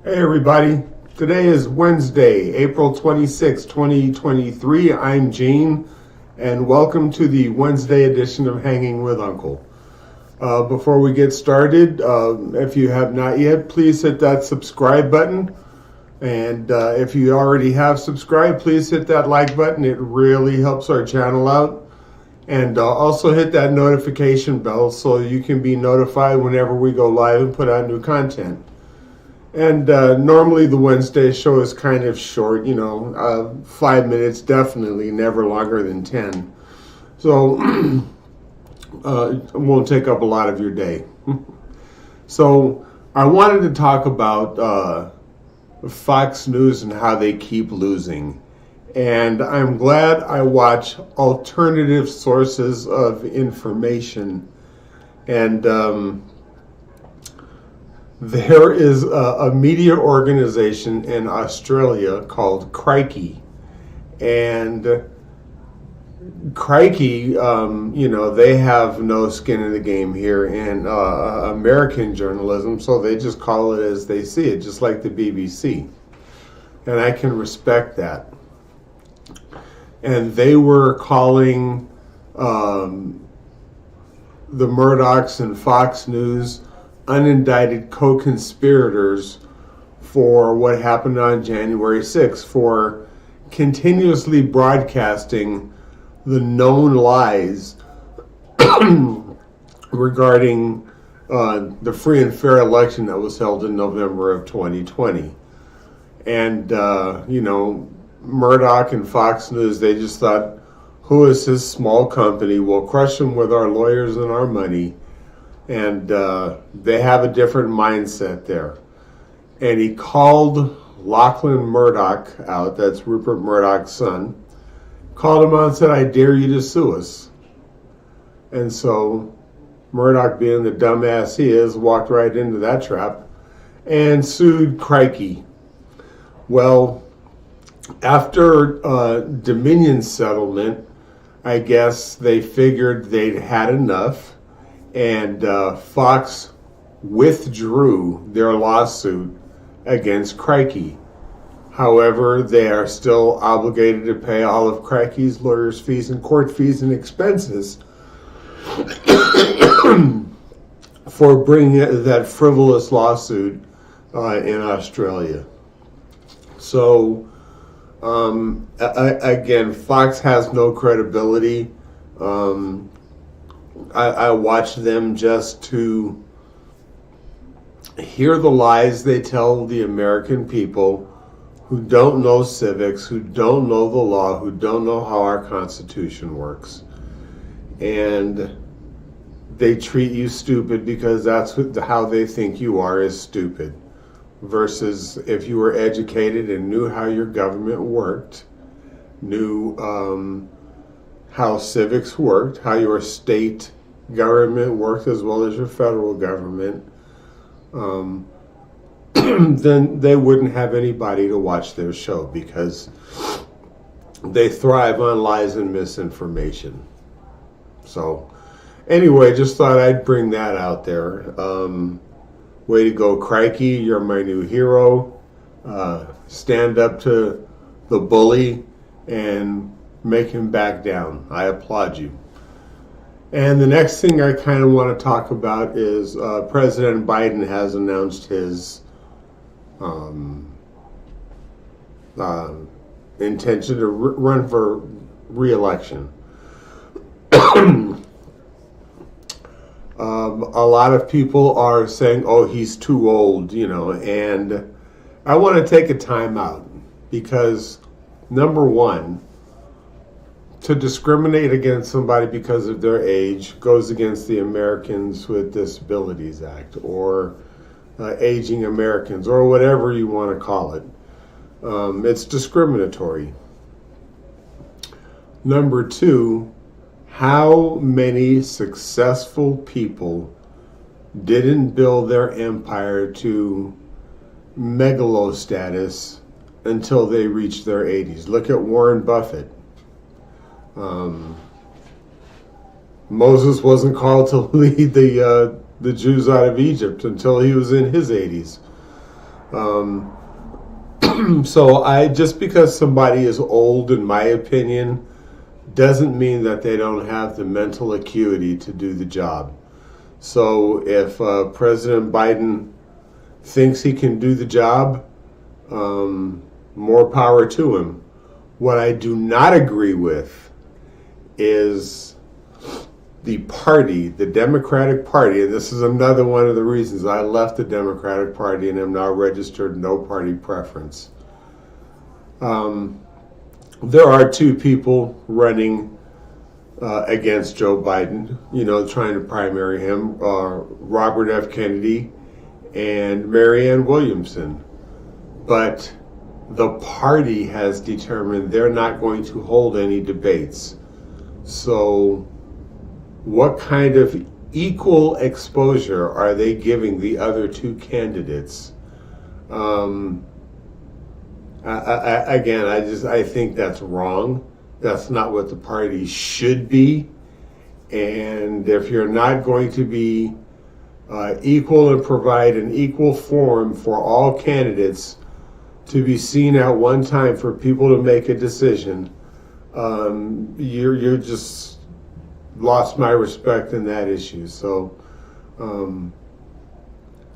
Hey everybody, today is Wednesday, April 26, 2023. I'm Gene, and welcome to the Wednesday edition of Hanging with Uncle. Before we get started, if you have not yet, please hit that subscribe button. And if you already have subscribed, please hit that like button. It really helps our channel out. And also hit that notification bell so you can be notified whenever we go live and put out new content. And normally the Wednesday show is kind of short, 5 minutes, definitely never longer than 10. So it won't take up a lot of your day. So I wanted to talk about Fox News and how they keep losing. And I'm glad I watch alternative sources of information. And there is a media organization in Australia called Crikey. And Crikey, they have no skin in the game here in American journalism, so they just call it as they see it, just like the BBC. And I can respect that. And they were calling the Murdochs and Fox News unindicted co-conspirators for what happened on January 6th, for continuously broadcasting the known lies regarding the free and fair election that was held in November of 2020. And, Murdoch and Fox News, they just thought, who is this small company? We'll crush them with our lawyers and our money. And they have a different mindset there. And he called Lachlan Murdoch out, that's Rupert Murdoch's son, called him out and said, I dare you to sue us. And so Murdoch, being the dumbass he is, walked right into that trap and sued Crikey. Well, after Dominion's settlement, I guess they figured they'd had enough, and Fox withdrew their lawsuit against Crikey. However, they are still obligated to pay all of Crikey's lawyers' fees and court fees and expenses for bringing that frivolous lawsuit in Australia. So, again, Fox has no credibility. I watch them just to hear the lies they tell the American people who don't know civics, who don't know the law, who don't know how our Constitution works. And they treat you stupid because that's how they think you are, is stupid. Versus if you were educated and knew how your government worked, knew how civics worked, how your state government worked as well as your federal government, then they wouldn't have anybody to watch their show because they thrive on lies and misinformation. So anyway, just thought I'd bring that out there. Way to go, Crikey. You're my new hero. Stand up to the bully and make him back down. I applaud you. And the next thing I kind of want to talk about is President Biden has announced his intention to run for re-election. A lot of people are saying, oh, he's too old, and I want to take a time out because, number one, to discriminate against somebody because of their age goes against the Americans with Disabilities Act or Aging Americans or whatever you want to call it. It's discriminatory. Number two, how many successful people didn't build their empire to megalo status until they reached their 80s? Look at Warren Buffett. Moses wasn't called to lead the Jews out of Egypt until he was in his 80s. Um, so just because somebody is old, in my opinion, doesn't mean that they don't have the mental acuity to do the job. So if President Biden thinks he can do the job, more power to him. What I do not agree with is the party, the Democratic Party, and this is another one of the reasons I left the Democratic Party and am now registered no party preference. There are two people running against Joe Biden, trying to primary him, Robert F. Kennedy and Marianne Williamson. But the party has determined they're not going to hold any debates. So what kind of equal exposure are they giving the other two candidates? I think that's wrong. That's not what the party should be. And if you're not going to be equal and provide an equal forum for all candidates to be seen at one time for people to make a decision, you're just lost my respect in that issue. So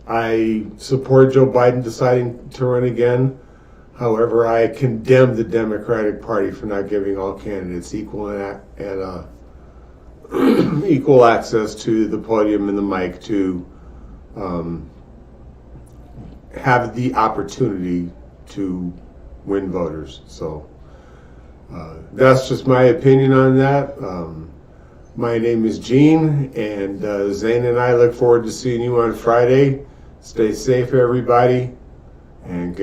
I support Joe Biden deciding to run again. However, I condemn the Democratic Party for not giving all candidates equal equal access to the podium and the mic to have the opportunity to win voters. So that's just my opinion on that. My name is Gene, and Zane and I look forward to seeing you on Friday. Stay safe, everybody, and good